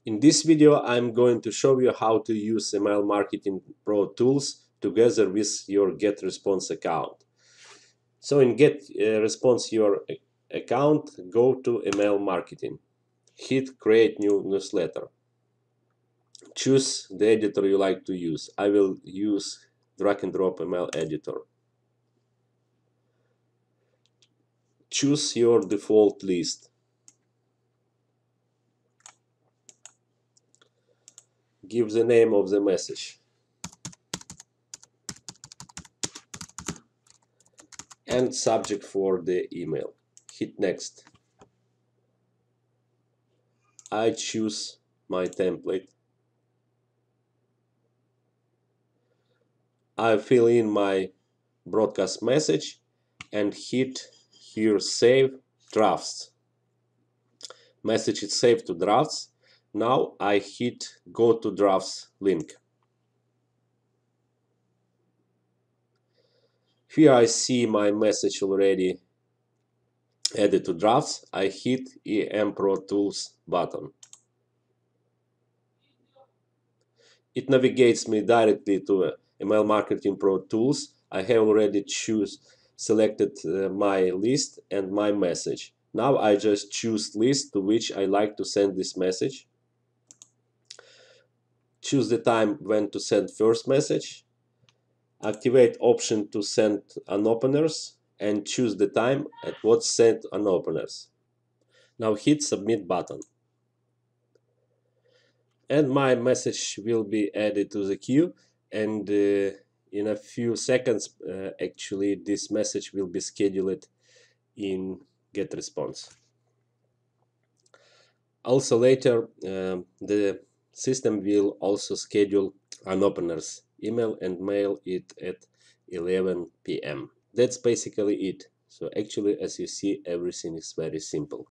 In this video, I'm going to show you how to use Email Marketing Pro tools together with your GetResponse account. So in GetResponse your account, go to Email Marketing. Hit Create New Newsletter. Choose the editor you like to use. I will use drag and drop email editor. Choose your default list. Give the name of the message. And subject for the email. Hit next. I choose my template. I fill in my broadcast message and hit here Save Drafts. Message is saved to drafts. Now I hit Go to Drafts link. Here I see my message already added to drafts. I hit EM Pro Tools button. It navigates me directly to Email Marketing Pro Tools. I have already selected my list and my message. Now I just choose list to which I like to send this message. Choose the time when to send first message. Activate option to send unopeners and choose the time at what send unopeners. Now hit submit button. And my message will be added to the queue, and in a few seconds actually this message will be scheduled in GetResponse. Also later the system will also schedule unopeners email and mail it at 11 p.m. That's basically it. So actually, as you see, everything is very simple.